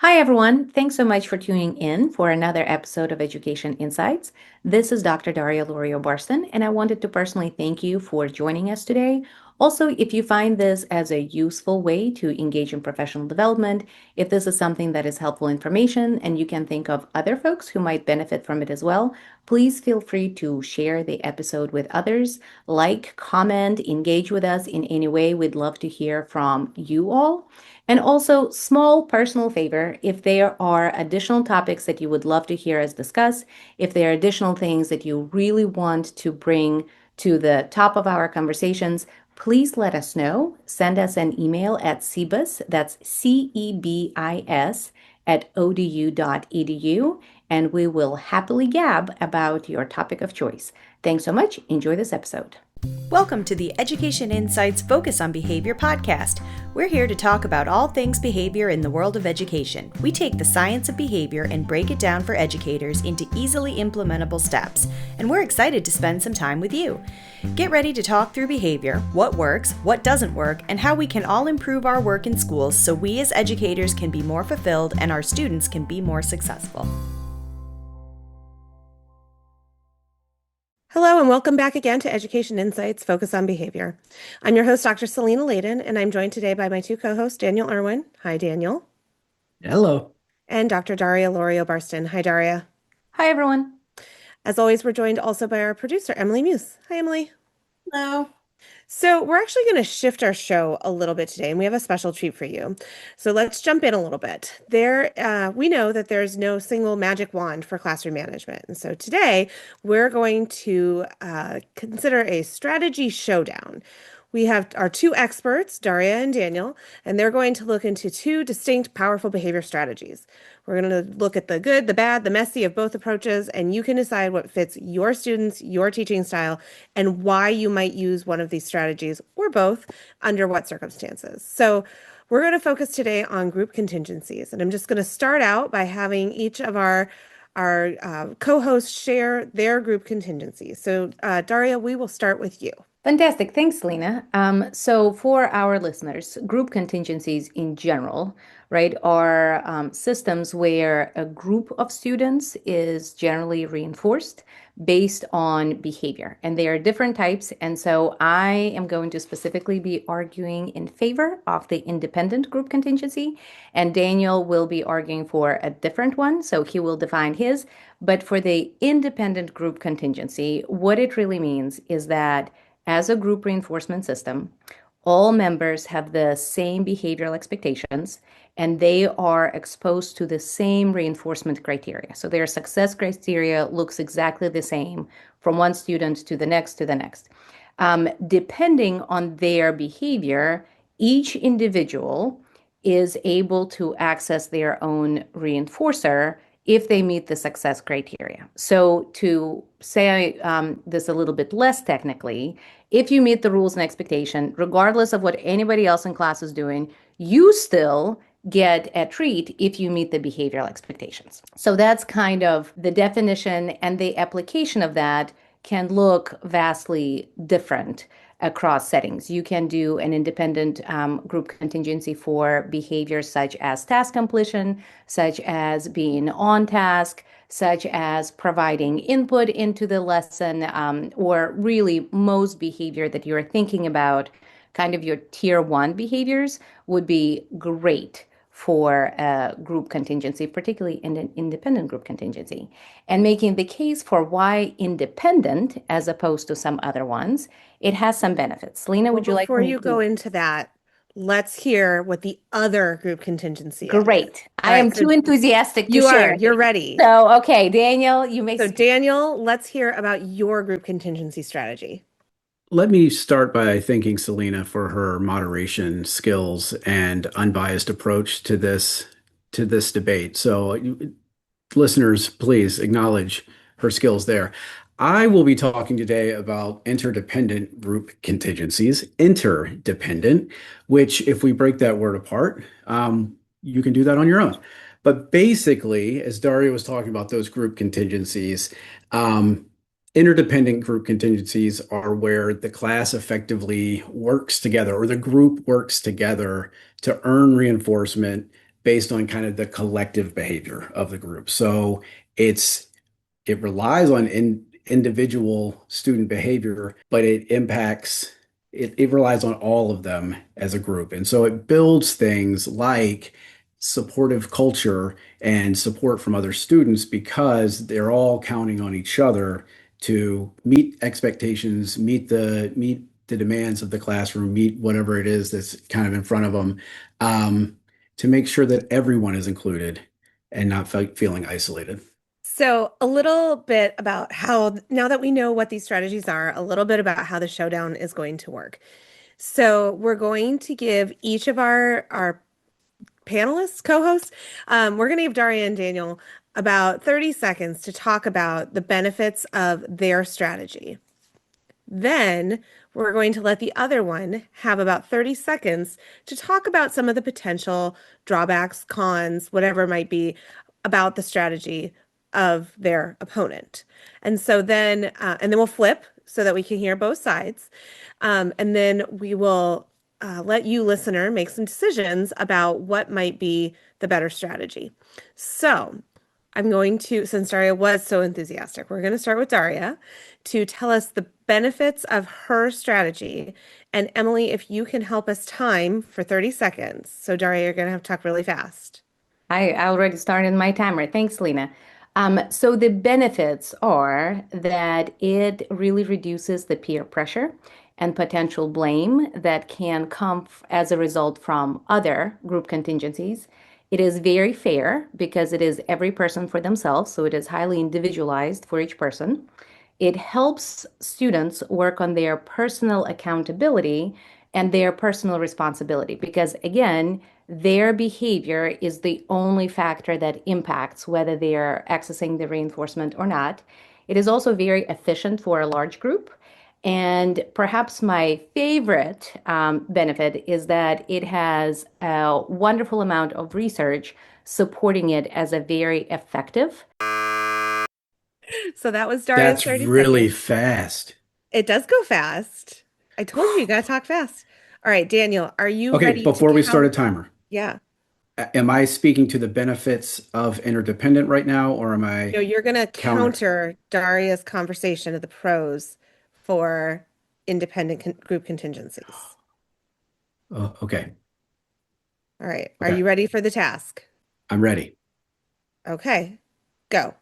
Hi, everyone. Thanks so much for tuning in for another episode of Education Insights. This is Dr. Daria Lorio-Barston, and I wanted to personally thank you for joining us today. Also, if you find this as a useful way to engage in professional development, if this is something that is helpful information and you can think of other folks who might benefit from it as well, please feel free to share the episode with others, like, comment, engage with us in any way. We'd love to hear from you all. And also, small personal favor, if there are additional topics that you would love to hear us discuss, if there are additional things that you really want to bring to the top of our conversations, please let us know. Send us an email at cebis, that's CEBIS, at odu.edu, and we will happily gab about your topic of choice. Thanks so much. Enjoy this episode. Welcome to the Education Insights Focus on Behavior podcast. We're here to talk about all things behavior in the world of education. We take the science of behavior and break it down for educators into easily implementable steps, and we're excited to spend some time with you. Get ready to talk through behavior, what works, what doesn't work, and how we can all improve our work in schools so we as educators can be more fulfilled and our students can be more successful. Hello and welcome back again to Education Insights Focus on Behavior. I'm your host, Dr. Selena Layden, and I'm joined today by my two co-hosts, Daniel Irwin. Hi, Daniel. Hello. And Dr. Daria Lorio-Barston. Hi, Daria. Hi, everyone. As always, we're joined also by our producer, Emily Muse. Hi, Emily. Hello. So we're actually going to shift our show a little bit today, and we have a special treat for you. So let's jump in a little bit. We know that there's no single magic wand for classroom management. And so today we're going to consider a strategy showdown. We have our two experts, Daria and Daniel, and they're going to look into two distinct, powerful behavior strategies. We're going to look at the good, the bad, the messy of both approaches, and you can decide what fits your students, your teaching style, and why you might use one of these strategies or both under what circumstances. So we're going to focus today on group contingencies, and I'm just going to start out by having each of our co-hosts share their group contingencies. So Daria, we will start with you. Fantastic. Thanks, Lena. So for our listeners, group contingencies in general, right, are systems where a group of students is generally reinforced based on behavior. And there are different types. And so I am going to specifically be arguing in favor of the independent group contingency. And Daniel will be arguing for a different one. So he will define his. But for the independent group contingency, what it really means is that as a group reinforcement system, all members have the same behavioral expectations and they are exposed to the same reinforcement criteria. So their success criteria looks exactly the same from one student to the next to the next. Depending on their behavior, each individual is able to access their own reinforcer if they meet the success criteria. So to say this a little bit less technically, if you meet the rules and expectation, regardless of what anybody else in class is doing, you still get a treat if you meet the behavioral expectations. So that's kind of the definition, and the application of that can look vastly different across settings. You can do an independent group contingency for behaviors such as task completion, such as being on task, such as providing input into the lesson, or really most behavior that you're thinking about, kind of your tier one behaviors, would be great for a group contingency, particularly in an independent group contingency, and making the case for why independent as opposed to some other ones, it has some benefits. Lena, would you like Before me you to? go into that, let's hear what the other group contingency is. Great. All I am right, so too enthusiastic to you share are, you're these. ready. So, okay, Daniel, you may So speak. Daniel, let's hear about your group contingency strategy. Let me start by thanking Selena for her moderation skills and unbiased approach to this debate. So, listeners, please acknowledge her skills there. I will be talking today about interdependent group contingencies. Interdependent, which, if we break that word apart, you can do that on your own. But basically, as Daria was talking about those group contingencies, interdependent group contingencies are where the class effectively works together or the group works together to earn reinforcement based on kind of the collective behavior of the group. So it's it relies on individual student behavior, but it relies on all of them as a group. And so it builds things like supportive culture and support from other students because they're all counting on each other to meet expectations, meet the demands of the classroom, meet whatever it is that's kind of in front of them, to make sure that everyone is included and not feeling isolated. So, a little bit about how, now that we know what these strategies are, a little bit about how the showdown is going to work. So, we're going to give each of our panelists, co-hosts, we're going to give Daria and Daniel about 30 seconds to talk about the benefits of their strategy. Then we're going to let the other one have about 30 seconds to talk about some of the potential drawbacks, cons, whatever it might be about the strategy of their opponent. And then we'll flip so that we can hear both sides. And then we will let you, listener, make some decisions about what might be the better strategy. So I'm going to, since Daria was so enthusiastic, we're going to start with Daria to tell us the benefits of her strategy. And Emily, if you can help us time for 30 seconds. So Daria, you're going to have to talk really fast. I already started my timer. Thanks, Lena. So the benefits are that it really reduces the peer pressure and potential blame that can come as a result from other group contingencies. It is very fair because it is every person for themselves, so it is highly individualized for each person. It helps students work on their personal accountability and their personal responsibility because, again, their behavior is the only factor that impacts whether they are accessing the reinforcement or not. It is also very efficient for a large group. And perhaps my favorite benefit is that it has a wonderful amount of research supporting it as a very effective. So that was Daria's That's 30 really seconds. fast. It does go fast. I told you got to talk fast. All right, Daniel, are you Okay, ready to before we start a count? timer, Yeah. am I speaking to the benefits of interdependent right now, or am No, I you're going to counter? counter Daria's conversation of the pros for independent group contingencies. Oh, okay, All right. Are okay, you ready for the task? I'm ready. Okay. Go.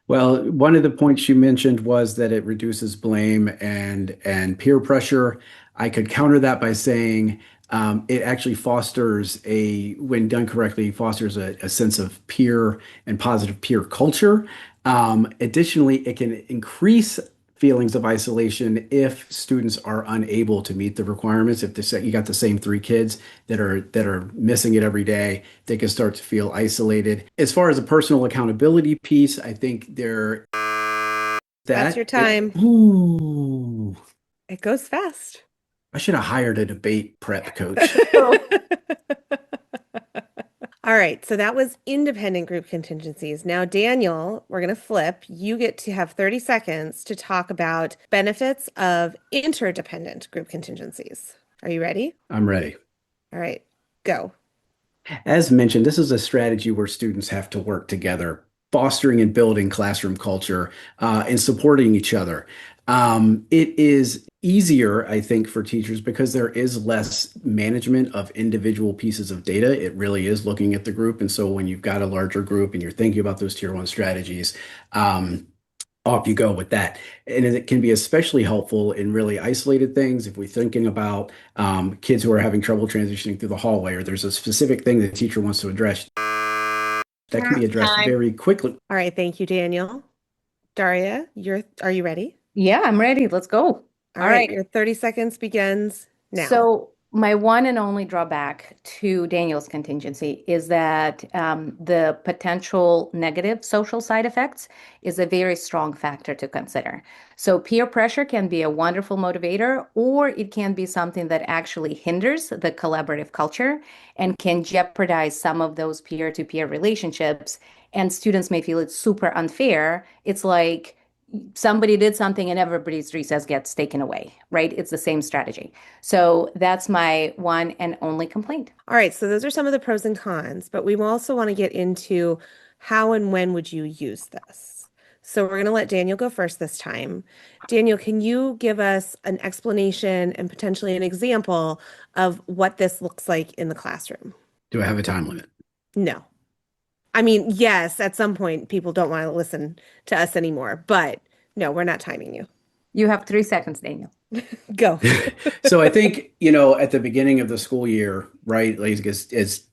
Well, one of the points you mentioned was that it reduces blame and peer pressure. I could counter that by saying it actually when done correctly, fosters a sense of peer and positive peer culture. Additionally, it can increase feelings of isolation if students are unable to meet the requirements. If you got the same three kids that are missing it every day, they can start to feel isolated. As far as a personal accountability piece, I think there That's your that it time. ooh, It goes fast. I should have hired a debate prep coach. All right, so that was independent group contingencies. Now, Daniel, we're going to flip. You get to have 30 seconds to talk about benefits of interdependent group contingencies. Are you ready? I'm ready. All right, go. As mentioned, this is a strategy where students have to work together, fostering and building classroom culture, and supporting each other. It is easier, I think, for teachers because there is less management of individual pieces of data. It really is looking at the group. And so when you've got a larger group and you're thinking about those tier one strategies, off you go with that. And it can be especially helpful in really isolated things. If we're thinking about kids who are having trouble transitioning through the hallway, or there's a specific thing the teacher wants to address, that can be addressed Time. very quickly. All right, thank you, Daniel. Daria, are you ready? Yeah, I'm ready. Let's go. All All right, right. your 30 seconds begins now. So my one and only drawback to Daniel's contingency is that the potential negative social side effects is a very strong factor to consider. So peer pressure can be a wonderful motivator, or it can be something that actually hinders the collaborative culture and can jeopardize some of those peer-to-peer relationships. And students may feel it's super unfair. It's like somebody did something and everybody's recess gets taken away, right? It's the same strategy. So that's my one and only complaint. All right, so those are some of the pros and cons, but we also want to get into how and when would you use this? So we're going to let Daniel go first this time. Daniel, can you give us an explanation and potentially an example of what this looks like in the classroom? Do I have a time limit? No. I mean, yes, at some point people don't want to listen to us anymore, but no, we're not timing you. You have 3 seconds, Daniel. Go. So I think, at the beginning of the school year, right, like as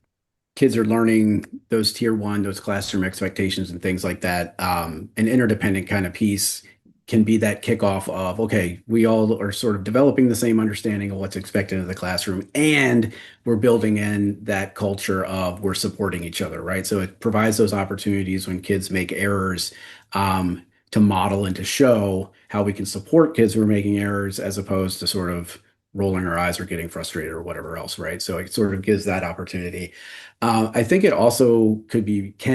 kids are learning those tier one, those classroom expectations and things like that, an interdependent kind of piece can be that kickoff of, okay, we all are sort of developing the same understanding of what's expected of the classroom, and we're building in that culture of we're supporting each other, right? So it provides those opportunities when kids make errors, to model and to show how we can support kids who are making errors as opposed to sort of rolling our eyes or getting frustrated or whatever else, right? So it sort of gives that opportunity. I think it also can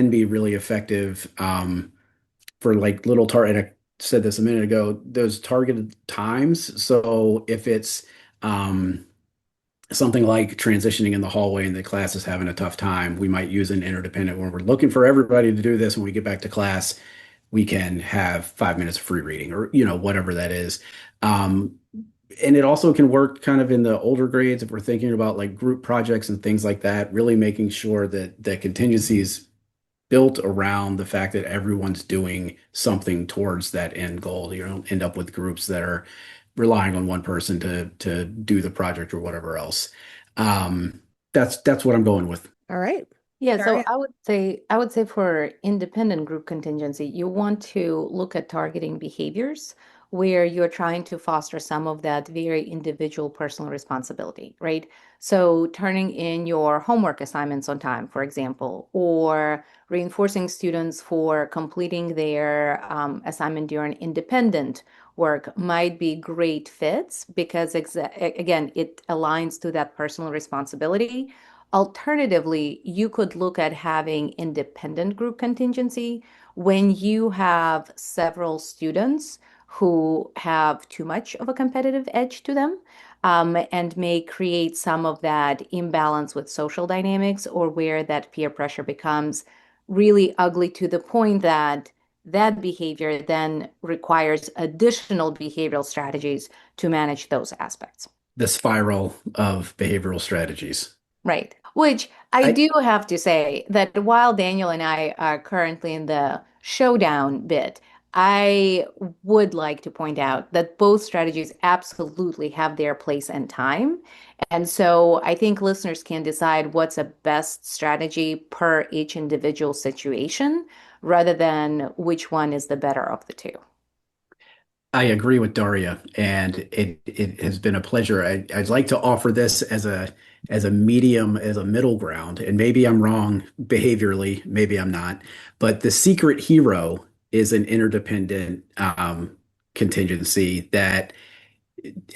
be really effective, for like little target. And I said this a minute ago, those targeted times. So if it's something like transitioning in the hallway and the class is having a tough time, we might use an interdependent when we're looking for everybody to do this. When we get back to class, we can have 5 minutes of free reading or, whatever that is. Um, and it also can work kind of in the older grades if we're thinking about like group projects and things like that, really making sure that the contingencies built around the fact that everyone's doing something towards that end goal. You don't end up with groups that are relying on one person to do the project or whatever else. Um, that's what I'm going with. All right. Yeah, so Daria. I would say for independent group contingency, you want to look at targeting behaviors where you're trying to foster some of that very individual personal responsibility, right? So turning in your homework assignments on time, for example, or reinforcing students for completing their assignment during independent work might be great fits because again, it aligns to that personal responsibility. Alternatively, you could look at having independent group contingency when you have several students who have too much of a competitive edge to them, and may create some of that imbalance with social dynamics or where that peer pressure becomes really ugly to the point that that behavior then requires additional behavioral strategies to manage those aspects. The spiral of behavioral strategies. Right. Which I I do have to say that while Daniel and I are currently in the showdown bit, I would like to point out that both strategies absolutely have their place and time. And so I think listeners can decide what's a best strategy per each individual situation rather than which one is the better of the two. I agree with Daria, and it has been a pleasure. I'd like to offer this as a medium, as a middle ground, and maybe I'm wrong behaviorally, maybe I'm not. But the secret hero is an interdependent contingency that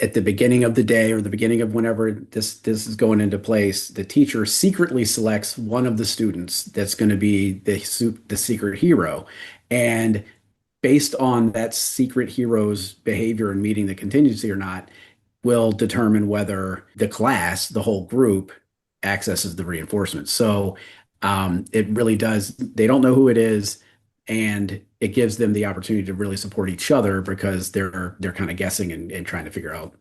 at the beginning of the day or the beginning of whenever this is going into place, the teacher secretly selects one of the students that's going to be the secret hero, and based on that secret hero's behavior and meeting the contingency or not, will determine whether the class, the whole group, accesses the reinforcement. So it really does. They don't know who it is, and it gives them the opportunity to really support each other because they're kind of guessing and trying to figure out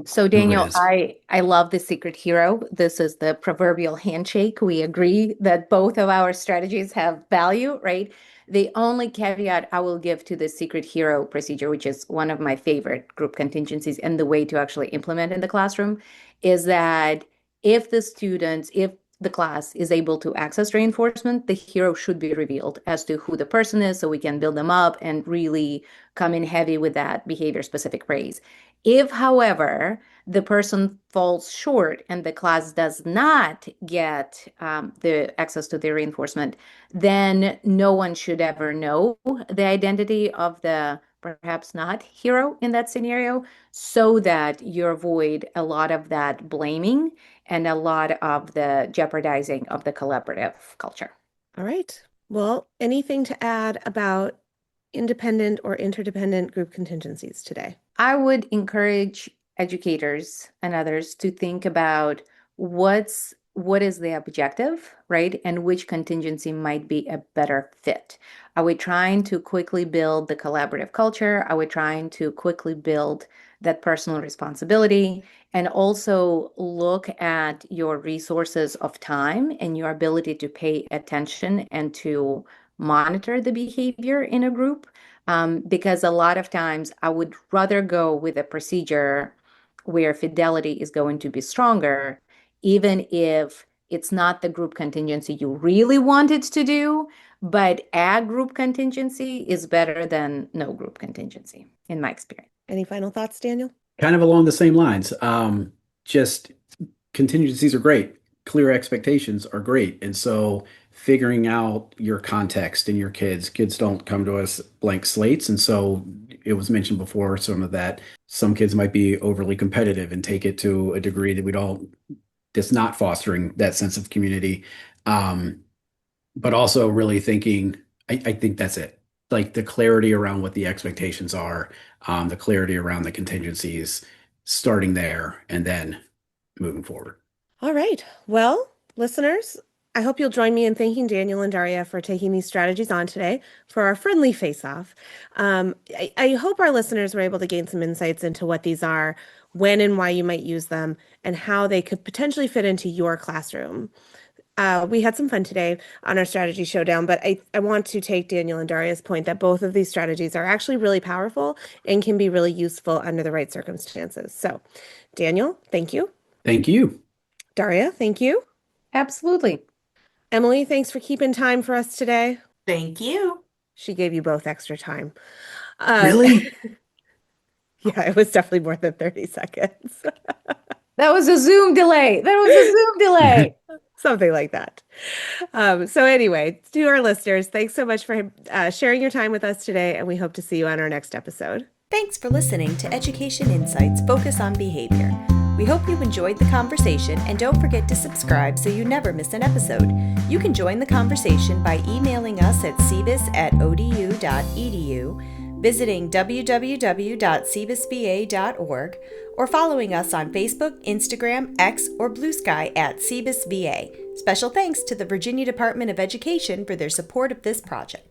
So who it Daniel, is. I love the secret hero. This is the proverbial handshake. We agree that both of our strategies have value, right? The only caveat I will give to the secret hero procedure, which is one of my favorite group contingencies and the way to actually implement in the classroom, is that if the class is able to access reinforcement, the hero should be revealed as to who the person is so we can build them up and really come in heavy with that behavior specific praise. If, however, the person falls short and the class does not get the access to the reinforcement, then no one should ever know the identity of the perhaps not hero in that scenario, so that you avoid a lot of that blaming and a lot of the jeopardizing of the collaborative culture. All right. Well, anything to add about independent or interdependent group contingencies today? I would encourage educators and others to think about what is the objective, right? And which contingency might be a better fit. Are we trying to quickly build the collaborative culture? Are we trying to quickly build that personal responsibility? And also look at your resources of time and your ability to pay attention and to monitor the behavior in a group. Because a lot of times I would rather go with a procedure where fidelity is going to be stronger, even if it's not the group contingency you really wanted to do, but a group contingency is better than no group contingency, in my experience. Any final thoughts, Daniel? Kind of along the same lines. Just contingencies are great. Clear expectations are great. And so figuring out your context and your kids don't come to us blank slates. And so it was mentioned before, some kids might be overly competitive and take it to a degree that's not fostering that sense of community. But also really thinking, I think that's it. Like the clarity around what the expectations are, the clarity around the contingencies, starting there and then moving forward. All right. Well, listeners, I hope you'll join me in thanking Daniel and Daria for taking these strategies on today for our friendly face-off. I hope our listeners were able to gain some insights into what these are, when and why you might use them, and how they could potentially fit into your classroom. We had some fun today on our Strategy Showdown, but I want to take Daniel and Daria's point that both of these strategies are actually really powerful and can be really useful under the right circumstances. So, Daniel, thank you. Thank you. Daria, thank you. Absolutely. Emily, thanks for keeping time for us today. Thank you. She gave you both extra time. Really? Yeah, it was definitely more than 30 seconds. That was a Zoom delay. Something like that. So anyway, to our listeners, thanks so much for sharing your time with us today, and we hope to see you on our next episode. Thanks for listening to Education Insights Focus on Behavior. We hope you enjoyed the conversation, and don't forget to subscribe so you never miss an episode. You can join the conversation by emailing us at cbis@odu.edu, visiting www.cbisva.org, or following us on Facebook, Instagram, X, or Blue Sky at CBISVA. Special thanks to the Virginia Department of Education for their support of this project.